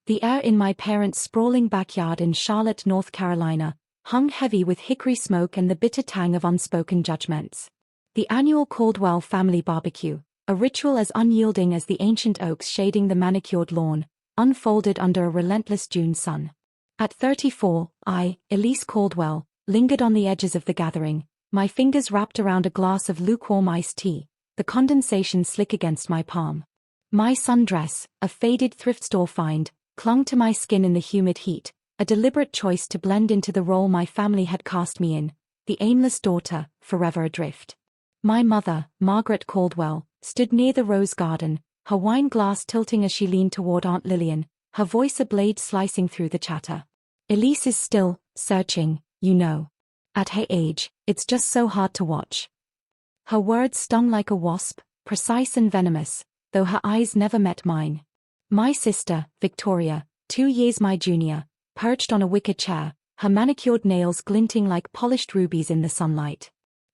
The air in my parents' sprawling backyard in Charlotte, North Carolina, hung heavy with hickory smoke and the bitter tang of unspoken judgments. The annual Caldwell family barbecue, a ritual as unyielding as the ancient oaks shading the manicured lawn, unfolded under a relentless June sun. At 34, I, Elise Caldwell, lingered on the edges of the gathering, my fingers wrapped around a glass of lukewarm iced tea, the condensation slick against my palm. My sundress, a faded thrift store find, clung to my skin in the humid heat, a deliberate choice to blend into the role my family had cast me in, the aimless daughter, forever adrift. My mother, Margaret Caldwell, stood near the rose garden, her wine glass tilting as she leaned toward Aunt Lillian, her voice a blade slicing through the chatter. Elise is still searching, you know. At her age, it's just so hard to watch. Her words stung like a wasp, precise and venomous, though her eyes never met mine. My sister, Victoria, 2 years my junior, perched on a wicker chair, her manicured nails glinting like polished rubies in the sunlight.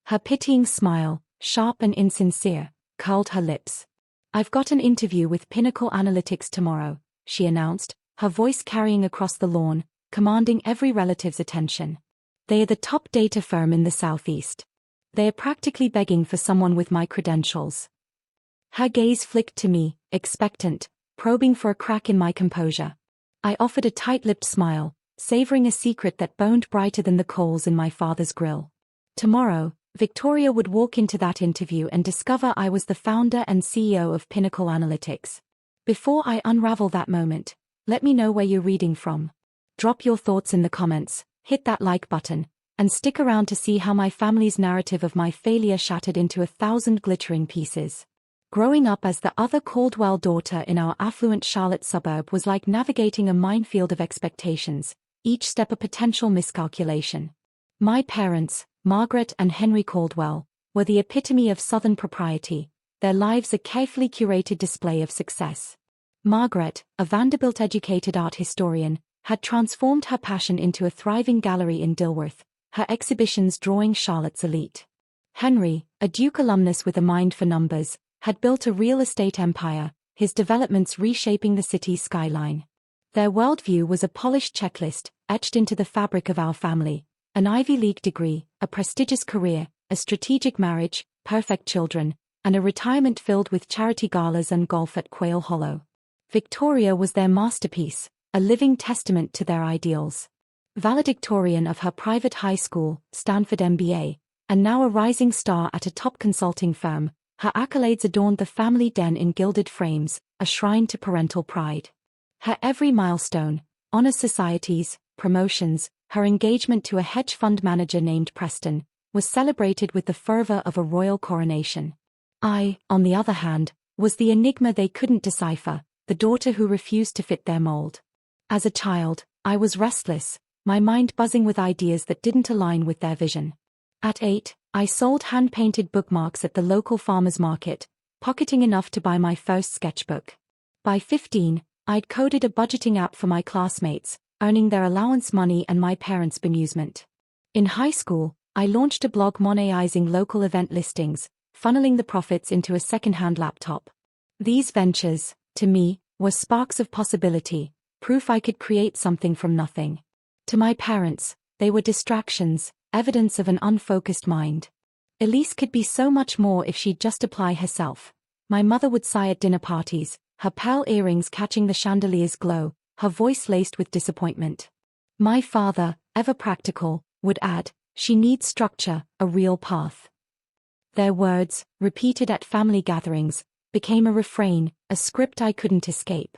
Her pitying smile, sharp and insincere, curled her lips. I've got an interview with Pinnacle Analytics tomorrow, she announced, her voice carrying across the lawn, commanding every relative's attention. They are the top data firm in the Southeast. They are practically begging for someone with my credentials. Her gaze flicked to me, expectant, probing for a crack in my composure. I offered a tight-lipped smile, savoring a secret that burned brighter than the coals in my father's grill. Tomorrow, Victoria would walk into that interview and discover I was the founder and CEO of Pinnacle Analytics. Before I unravel that moment, let me know where you're reading from. Drop your thoughts in the comments, hit that like button, and stick around to see how my family's narrative of my failure shattered into 1,000 glittering pieces. Growing up as the other Caldwell daughter in our affluent Charlotte suburb was like navigating a minefield of expectations, each step a potential miscalculation. My parents, Margaret and Henry Caldwell, were the epitome of Southern propriety, their lives a carefully curated display of success. Margaret, a Vanderbilt-educated art historian, had transformed her passion into a thriving gallery in Dilworth, her exhibitions drawing Charlotte's elite. Henry, a Duke alumnus with a mind for numbers, had built a real estate empire, his developments reshaping the city's skyline. Their worldview was a polished checklist, etched into the fabric of our family: an Ivy League degree, a prestigious career, a strategic marriage, perfect children, and a retirement filled with charity galas and golf at Quail Hollow. Victoria was their masterpiece, a living testament to their ideals. Valedictorian of her private high school, Stanford MBA, and now a rising star at a top consulting firm, her accolades adorned the family den in gilded frames, a shrine to parental pride. Her every milestone, honor societies, promotions, her engagement to a hedge fund manager named Preston, was celebrated with the fervor of a royal coronation. I, on the other hand, was the enigma they couldn't decipher, the daughter who refused to fit their mold. As a child, I was restless, my mind buzzing with ideas that didn't align with their vision. At 8, I sold hand-painted bookmarks at the local farmer's market, pocketing enough to buy my first sketchbook. By 15, I'd coded a budgeting app for my classmates, earning their allowance money and my parents' bemusement. In high school, I launched a blog monetizing local event listings, funneling the profits into a second-hand laptop. These ventures, to me, were sparks of possibility, proof I could create something from nothing. To my parents, they were distractions, evidence of an unfocused mind. Elise could be so much more if she'd just apply herself. My mother would sigh at dinner parties, her pearl earrings catching the chandelier's glow, her voice laced with disappointment. My father, ever practical, would add, she needs structure, a real path. Their words, repeated at family gatherings, became a refrain, a script I couldn't escape.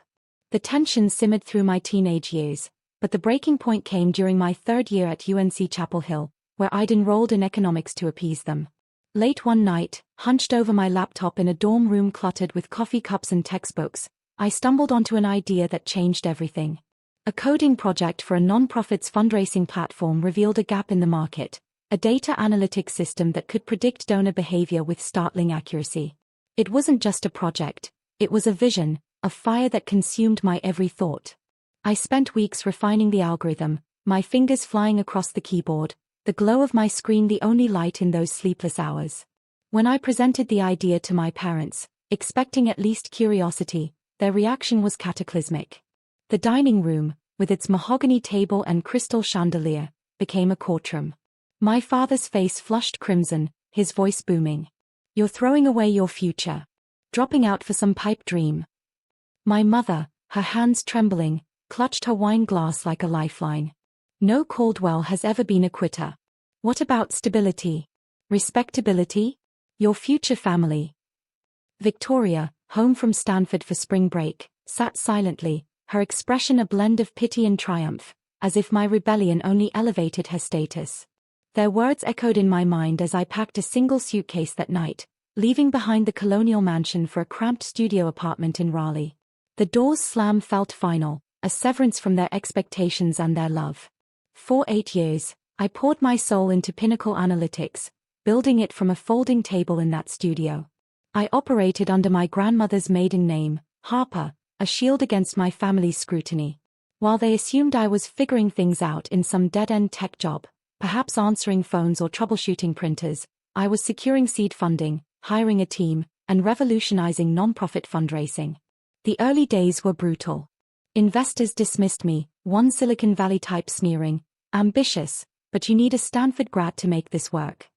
The tension simmered through my teenage years, but the breaking point came during my 3rd year at UNC Chapel Hill, where I'd enrolled in economics to appease them. Late one night, hunched over my laptop in a dorm room cluttered with coffee cups and textbooks, I stumbled onto an idea that changed everything. A coding project for a nonprofit's fundraising platform revealed a gap in the market, a data analytics system that could predict donor behavior with startling accuracy. It wasn't just a project, it was a vision, a fire that consumed my every thought. I spent weeks refining the algorithm, my fingers flying across the keyboard, the glow of my screen the only light in those sleepless hours. When I presented the idea to my parents, expecting at least curiosity, their reaction was cataclysmic. The dining room, with its mahogany table and crystal chandelier, became a courtroom. My father's face flushed crimson, his voice booming. "You're throwing away your future. Dropping out for some pipe dream." My mother, her hands trembling, clutched her wine glass like a lifeline. "No, Caldwell has ever been a quitter. What about stability? Respectability? Your future family?" Victoria, home from Stanford for spring break, sat silently, her expression a blend of pity and triumph, as if my rebellion only elevated her status. Their words echoed in my mind as I packed a single suitcase that night, leaving behind the colonial mansion for a cramped studio apartment in Raleigh. The door's slam felt final, a severance from their expectations and their love. For 8 years, I poured my soul into Pinnacle Analytics, building it from a folding table in that studio. I operated under my grandmother's maiden name, Harper, a shield against my family's scrutiny. While they assumed I was figuring things out in some dead-end tech job, perhaps answering phones or troubleshooting printers, I was securing seed funding, hiring a team, and revolutionizing nonprofit fundraising. The early days were brutal. Investors dismissed me, one Silicon Valley type sneering, "Ambitious, but you need a Stanford grad to make this work."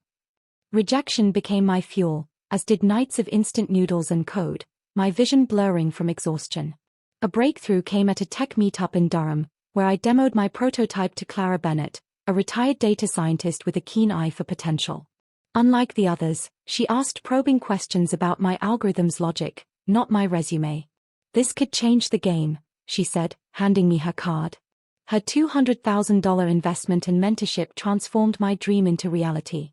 Rejection became my fuel, as did nights of instant noodles and code, my vision blurring from exhaustion. A breakthrough came at a tech meetup in Durham, where I demoed my prototype to Clara Bennett, a retired data scientist with a keen eye for potential. Unlike the others, she asked probing questions about my algorithm's logic, not my resume. "This could change the game," she said, handing me her card. Her $200,000 investment and mentorship transformed my dream into reality.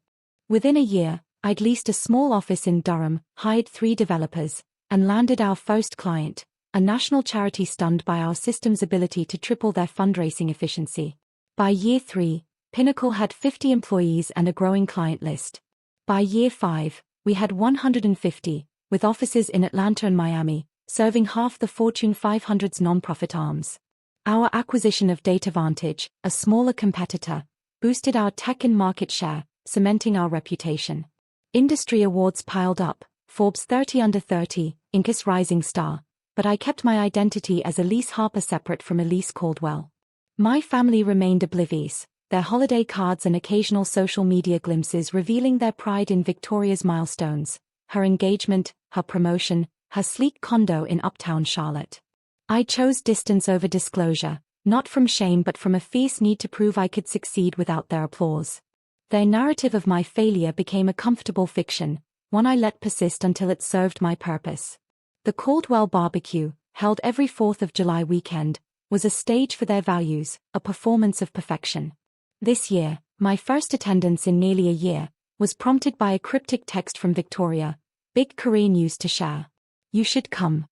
Within a year, I'd leased a small office in Durham, hired 3 developers, and landed our first client, a national charity stunned by our system's ability to triple their fundraising efficiency. By year 3, Pinnacle had 50 employees and a growing client list. By year 5, we had 150, with offices in Atlanta and Miami, serving half the Fortune 500's nonprofit arms. Our acquisition of DataVantage, a smaller competitor, boosted our tech and market share, cementing our reputation. Industry awards piled up, Forbes 30 Under 30, Incus Rising Star, but I kept my identity as Elise Harper separate from Elise Caldwell. My family remained oblivious, their holiday cards and occasional social media glimpses revealing their pride in Victoria's milestones, her engagement, her promotion, her sleek condo in uptown Charlotte. I chose distance over disclosure, not from shame but from a fierce need to prove I could succeed without their applause. Their narrative of my failure became a comfortable fiction, one I let persist until it served my purpose. The Caldwell BBQ, held every 4th of July weekend, was a stage for their values, a performance of perfection. This year, my first attendance in nearly a year, was prompted by a cryptic text from Victoria, "Big career news to share. You should come."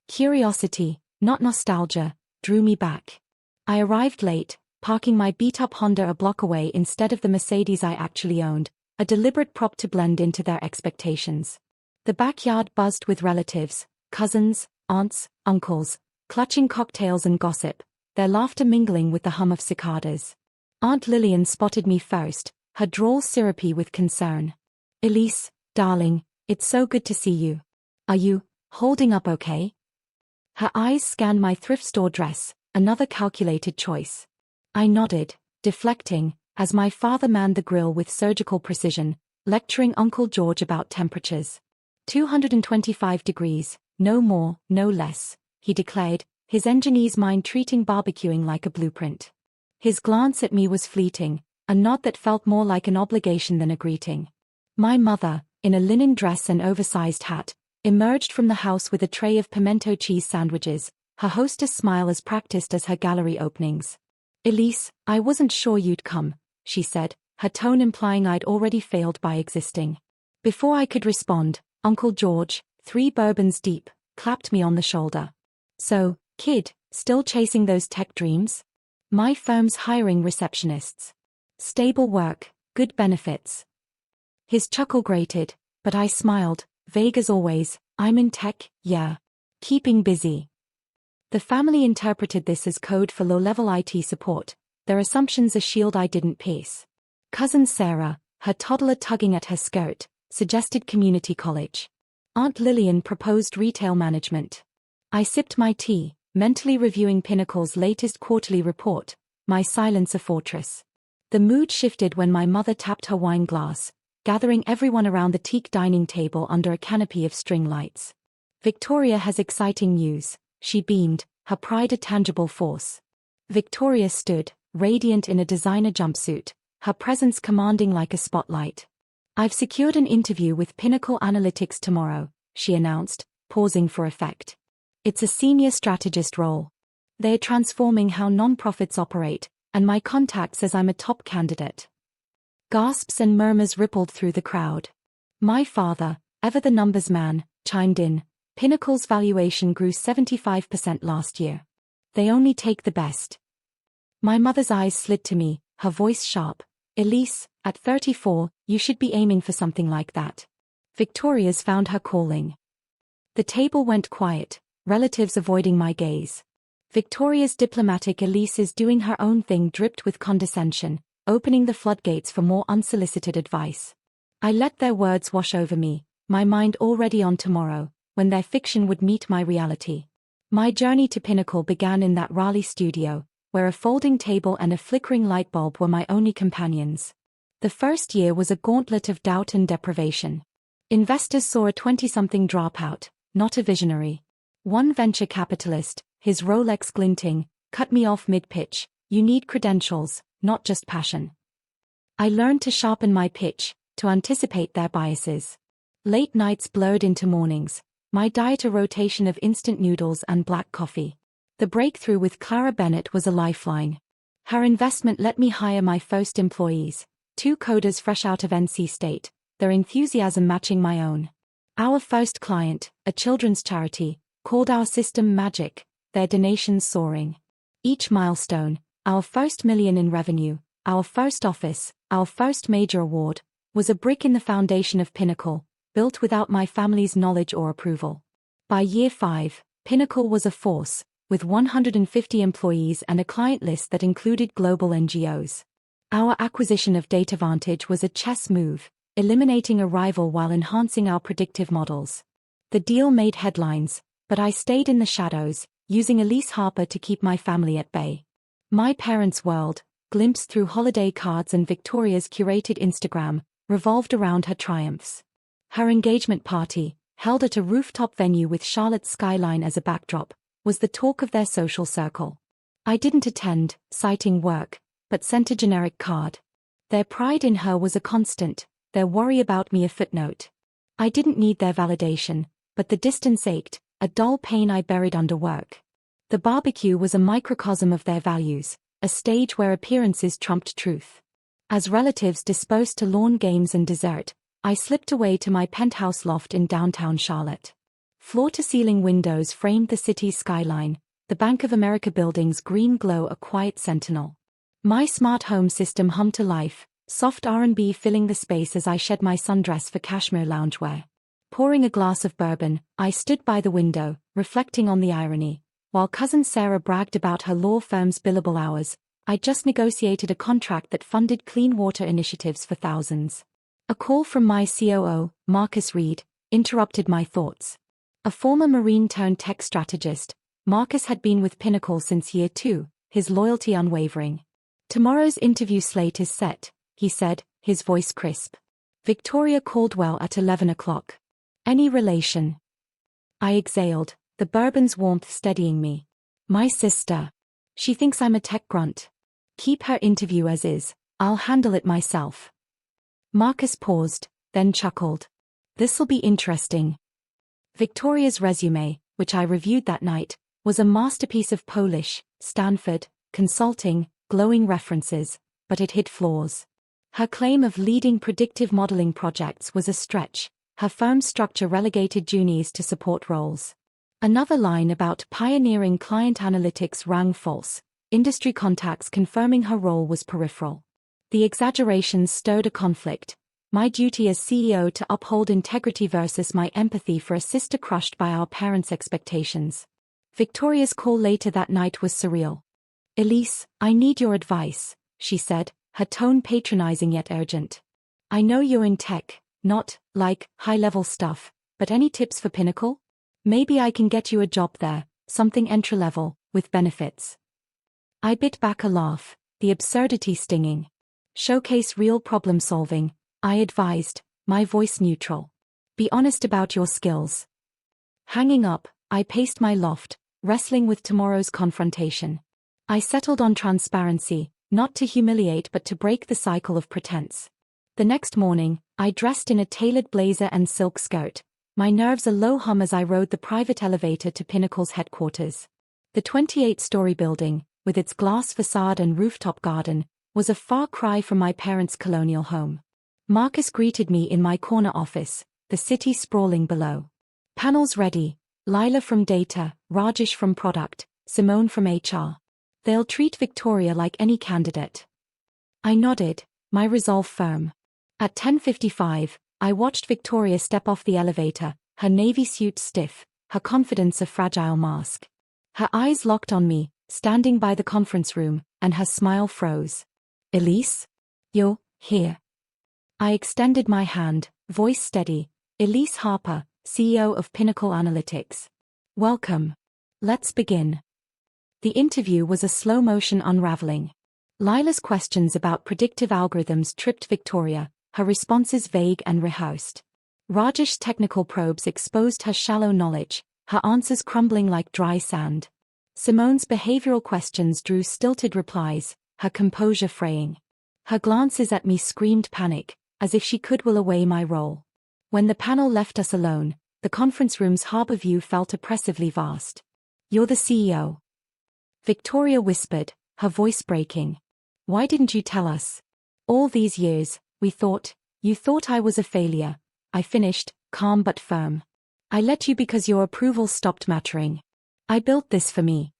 Curiosity, not nostalgia, drew me back. I arrived late, parking my beat-up Honda a block away instead of the Mercedes I actually owned, a deliberate prop to blend into their expectations. The backyard buzzed with relatives, cousins, aunts, uncles, clutching cocktails and gossip, their laughter mingling with the hum of cicadas. Aunt Lillian spotted me first, her drawl syrupy with concern. "Elise, darling, it's so good to see you. Are you holding up okay?" Her eyes scanned my thrift store dress, another calculated choice. I nodded, deflecting, as my father manned the grill with surgical precision, lecturing Uncle George about temperatures. 225 degrees, no more, no less, he declared, his engineer's mind treating barbecuing like a blueprint. His glance at me was fleeting, a nod that felt more like an obligation than a greeting. My mother, in a linen dress and oversized hat, emerged from the house with a tray of pimento cheese sandwiches, her hostess smile as practiced as her gallery openings. "Elise, I wasn't sure you'd come," she said, her tone implying I'd already failed by existing. Before I could respond, Uncle George, 3 bourbons deep, clapped me on the shoulder. "So, kid, still chasing those tech dreams? My firm's hiring receptionists. Stable work, good benefits." His chuckle grated, but I smiled, vague as always. "I'm in tech, yeah. Keeping busy." The family interpreted this as code for low-level IT support, their assumptions a shield I didn't pierce. Cousin Sarah, her toddler tugging at her skirt, suggested community college. Aunt Lillian proposed retail management. I sipped my tea, mentally reviewing Pinnacle's latest quarterly report, my silence a fortress. The mood shifted when my mother tapped her wine glass, gathering everyone around the teak dining table under a canopy of string lights. Victoria has exciting news, she beamed, her pride a tangible force. Victoria stood, radiant in a designer jumpsuit, her presence commanding like a spotlight. I've secured an interview with Pinnacle Analytics tomorrow, she announced, pausing for effect. It's a senior strategist role. They're transforming how nonprofits operate, and my contact says I'm a top candidate. Gasps and murmurs rippled through the crowd. My father, ever the numbers man, chimed in. Pinnacle's valuation grew 75% last year. They only take the best. My mother's eyes slid to me, her voice sharp. Elise, at 34, you should be aiming for something like that. Victoria's found her calling. The table went quiet, relatives avoiding my gaze. Victoria's diplomatic Elise is doing her own thing dripped with condescension, opening the floodgates for more unsolicited advice. I let their words wash over me, my mind already on tomorrow, when their fiction would meet my reality. My journey to Pinnacle began in that Raleigh studio, where a folding table and a flickering light bulb were my only companions. The first year was a gauntlet of doubt and deprivation. Investors saw a 20-something dropout, not a visionary. One venture capitalist, his Rolex glinting, cut me off mid-pitch. You need credentials, not just passion. I learned to sharpen my pitch, to anticipate their biases. Late nights blurred into mornings, my diet a rotation of instant noodles and black coffee. The breakthrough with Clara Bennett was a lifeline. Her investment let me hire my first employees, 2 coders fresh out of NC State, their enthusiasm matching my own. Our first client, a children's charity, called our system magic, their donations soaring. Each milestone, our first $1 million in revenue, our first office, our first major award, was a brick in the foundation of Pinnacle, built without my family's knowledge or approval. By year 5, Pinnacle was a force, with 150 employees and a client list that included global NGOs. Our acquisition of DataVantage was a chess move, eliminating a rival while enhancing our predictive models. The deal made headlines, but I stayed in the shadows, using Elise Harper to keep my family at bay. My parents' world, glimpsed through holiday cards and Victoria's curated Instagram, revolved around her triumphs. Her engagement party, held at a rooftop venue with Charlotte's skyline as a backdrop, was the talk of their social circle. I didn't attend, citing work, but sent a generic card. Their pride in her was a constant, their worry about me a footnote. I didn't need their validation, but the distance ached, a dull pain I buried under work. The barbecue was a microcosm of their values, a stage where appearances trumped truth. As relatives dispersed to lawn games and dessert, I slipped away to my penthouse loft in downtown Charlotte. Floor-to-ceiling windows framed the city's skyline, the Bank of America building's green glow a quiet sentinel. My smart home system hummed to life, soft R&B filling the space as I shed my sundress for cashmere loungewear. Pouring a glass of bourbon, I stood by the window, reflecting on the irony. While cousin Sarah bragged about her law firm's billable hours, I just negotiated a contract that funded clean water initiatives for thousands. A call from my COO, Marcus Reed, interrupted my thoughts. A former Marine-turned-tech strategist, Marcus had been with Pinnacle since year 2, his loyalty unwavering. Tomorrow's interview slate is set, he said, his voice crisp. Victoria Caldwell at 11 o'clock. Any relation? I exhaled, the bourbon's warmth steadying me. My sister. She thinks I'm a tech grunt. Keep her interview as is, I'll handle it myself. Marcus paused, then chuckled. This'll be interesting. Victoria's resume, which I reviewed that night, was a masterpiece of Polish, Stanford, consulting, glowing references, but it hid flaws. Her claim of leading predictive modeling projects was a stretch, her firm's structure relegated juniors to support roles. Another line about pioneering client analytics rang false, industry contacts confirming her role was peripheral. The exaggerations stirred a conflict, my duty as CEO to uphold integrity versus my empathy for a sister crushed by our parents' expectations. Victoria's call later that night was surreal. Elise, I need your advice, she said, her tone patronizing yet urgent. I know you're in tech, not, like, high-level stuff, but any tips for Pinnacle? Maybe I can get you a job there, something entry-level, with benefits. I bit back a laugh, the absurdity stinging. Showcase real problem-solving, I advised, my voice neutral. Be honest about your skills. Hanging up, I paced my loft, wrestling with tomorrow's confrontation. I settled on transparency, not to humiliate but to break the cycle of pretense. The next morning, I dressed in a tailored blazer and silk skirt, my nerves a low hum as I rode the private elevator to Pinnacle's headquarters. The 28-story building, with its glass facade and rooftop garden, was a far cry from my parents' colonial home. Marcus greeted me in my corner office, the city sprawling below. Panels ready, Lila from data, Rajesh from product, Simone from HR. They'll treat Victoria like any candidate. I nodded, my resolve firm. At 10:55, I watched Victoria step off the elevator, her navy suit stiff, her confidence a fragile mask. Her eyes locked on me, standing by the conference room, and her smile froze. Elise? You're here. I extended my hand, voice steady. Elise Harper, CEO of Pinnacle Analytics. Welcome. Let's begin. The interview was a slow-motion unraveling. Lila's questions about predictive algorithms tripped Victoria, her responses vague and rehearsed. Rajesh's technical probes exposed her shallow knowledge, her answers crumbling like dry sand. Simone's behavioral questions drew stilted replies, her composure fraying. Her glances at me screamed panic, as if she could will away my role. When the panel left us alone, the conference room's harbor view felt oppressively vast. You're the CEO. Victoria whispered, her voice breaking. Why didn't you tell us? All these years, you thought I was a failure. I finished, calm but firm. I let you because your approval stopped mattering. I built this for me.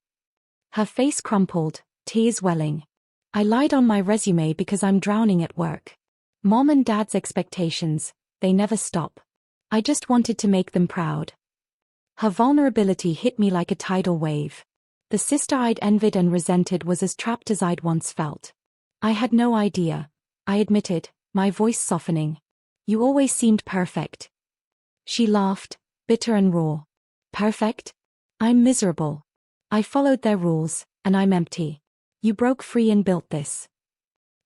Her face crumpled, tears welling. I lied on my resume because I'm drowning at work. Mom and Dad's expectations, they never stop. I just wanted to make them proud. Her vulnerability hit me like a tidal wave. The sister I'd envied and resented was as trapped as I'd once felt. I had no idea, I admitted, my voice softening. You always seemed perfect. She laughed, bitter and raw. Perfect? I'm miserable. I followed their rules, and I'm empty. You broke free and built this.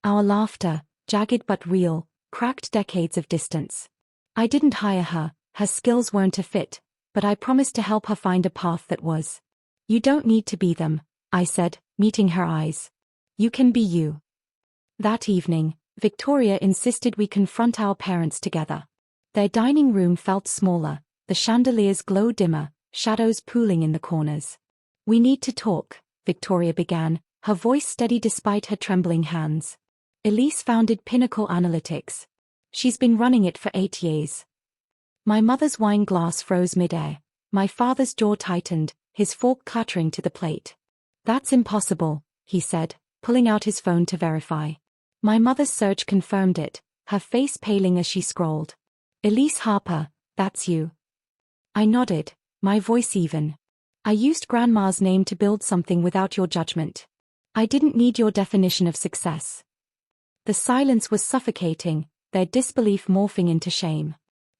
Our laughter, jagged but real, cracked decades of distance. I didn't hire her, her skills weren't a fit, but I promised to help her find a path that was. You don't need to be them, I said, meeting her eyes. You can be you. That evening, Victoria insisted we confront our parents together. Their dining room felt smaller, the chandeliers glowed dimmer, shadows pooling in the corners. We need to talk, Victoria began, her voice steady despite her trembling hands. Elise founded Pinnacle Analytics. She's been running it for 8 years. My mother's wine glass froze midair. My father's jaw tightened, his fork clattering to the plate. That's impossible, he said, pulling out his phone to verify. My mother's search confirmed it, her face paling as she scrolled. Elise Harper, that's you. I nodded, my voice even. I used Grandma's name to build something without your judgment. I didn't need your definition of success. The silence was suffocating, their disbelief morphing into shame.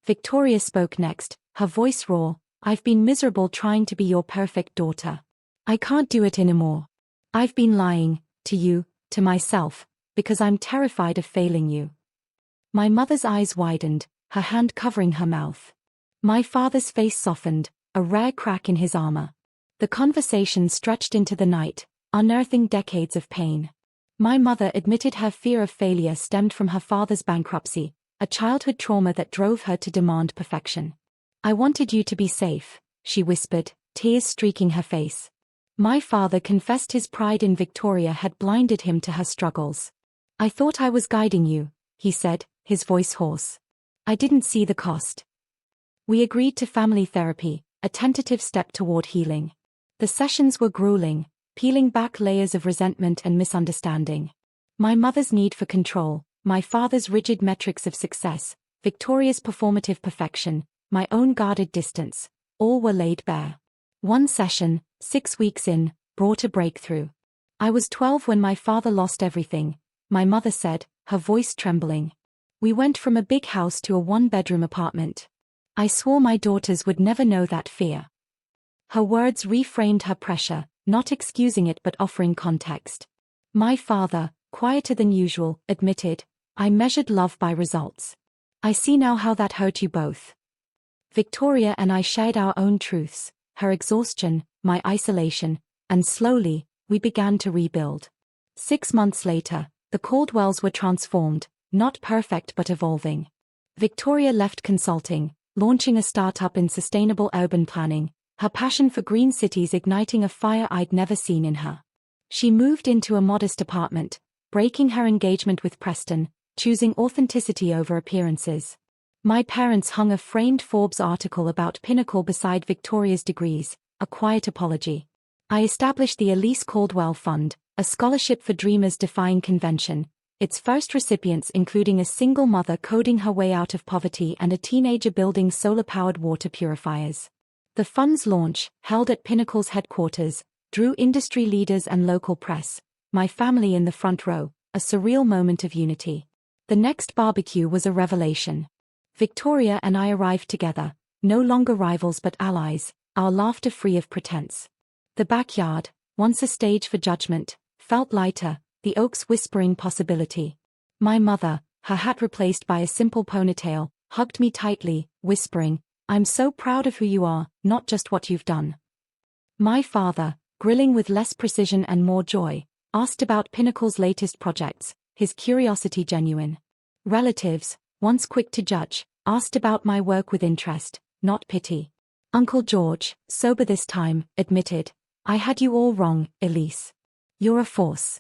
Victoria spoke next, her voice raw. I've been miserable trying to be your perfect daughter. I can't do it anymore. I've been lying, to you, to myself, because I'm terrified of failing you. My mother's eyes widened, her hand covering her mouth. My father's face softened, a rare crack in his armor. The conversation stretched into the night, unearthing decades of pain. My mother admitted her fear of failure stemmed from her father's bankruptcy, a childhood trauma that drove her to demand perfection. I wanted you to be safe, she whispered, tears streaking her face. My father confessed his pride in Victoria had blinded him to her struggles. I thought I was guiding you, he said, his voice hoarse. I didn't see the cost. We agreed to family therapy, a tentative step toward healing. The sessions were grueling, peeling back layers of resentment and misunderstanding. My mother's need for control, my father's rigid metrics of success, Victoria's performative perfection, my own guarded distance, all were laid bare. One session, 6 weeks in, brought a breakthrough. I was 12 when my father lost everything, my mother said, her voice trembling. We went from a big house to a one-bedroom apartment. I swore my daughters would never know that fear. Her words reframed her pressure, not excusing it but offering context. My father, quieter than usual, admitted, I measured love by results. I see now how that hurt you both. Victoria and I shared our own truths, her exhaustion, my isolation, and slowly, we began to rebuild. 6 months later, the Caldwells were transformed, not perfect but evolving. Victoria left consulting, launching a startup in sustainable urban planning, her passion for green cities igniting a fire I'd never seen in her. She moved into a modest apartment, breaking her engagement with Preston, choosing authenticity over appearances. My parents hung a framed Forbes article about Pinnacle beside Victoria's degrees, a quiet apology. I established the Elise Caldwell Fund, a scholarship for dreamers defying convention, its first recipients including a single mother coding her way out of poverty and a teenager building solar-powered water purifiers. The fund's launch, held at Pinnacle's headquarters, drew industry leaders and local press, my family in the front row, a surreal moment of unity. The next barbecue was a revelation. Victoria and I arrived together, no longer rivals but allies, our laughter free of pretense. The backyard, once a stage for judgment, felt lighter, the oaks whispering possibility. My mother, her hat replaced by a simple ponytail, hugged me tightly, whispering, I'm so proud of who you are, not just what you've done. My father, grilling with less precision and more joy, asked about Pinnacle's latest projects, his curiosity genuine. Relatives, once quick to judge, asked about my work with interest, not pity. Uncle George, sober this time, admitted, I had you all wrong, Elise. You're a force.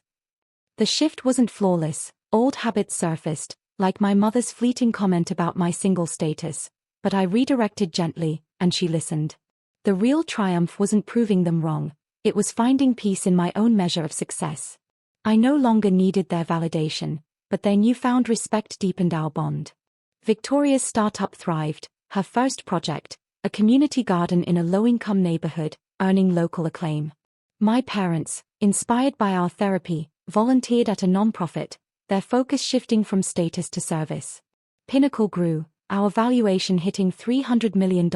The shift wasn't flawless, old habits surfaced, like my mother's fleeting comment about my single status, but I redirected gently, and she listened. The real triumph wasn't proving them wrong, it was finding peace in my own measure of success. I no longer needed their validation, but their newfound respect deepened our bond. Victoria's startup thrived, her first project, a community garden in a low-income neighborhood, earning local acclaim. My parents, inspired by our therapy, volunteered at a nonprofit, their focus shifting from status to service. Pinnacle grew, our valuation hitting $300 million,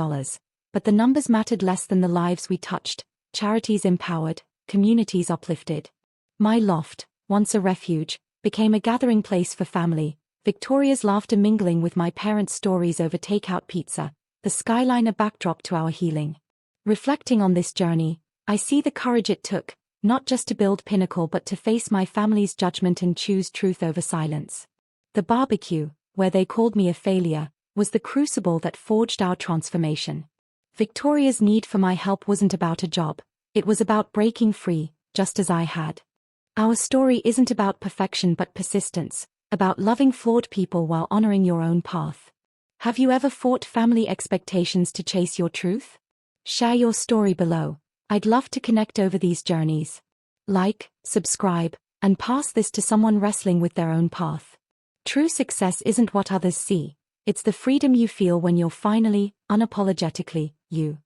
but the numbers mattered less than the lives we touched, charities empowered, communities uplifted. My loft, once a refuge, became a gathering place for family, Victoria's laughter mingling with my parents' stories over takeout pizza, the skyline a backdrop to our healing. Reflecting on this journey, I see the courage it took, not just to build Pinnacle but to face my family's judgment and choose truth over silence. The barbecue, where they called me a failure, was the crucible that forged our transformation. Victoria's need for my help wasn't about a job, it was about breaking free, just as I had. Our story isn't about perfection but persistence, about loving flawed people while honoring your own path. Have you ever fought family expectations to chase your truth? Share your story below. I'd love to connect over these journeys. Like, subscribe, and pass this to someone wrestling with their own path. True success isn't what others see, it's the freedom you feel when you're finally, unapologetically, you.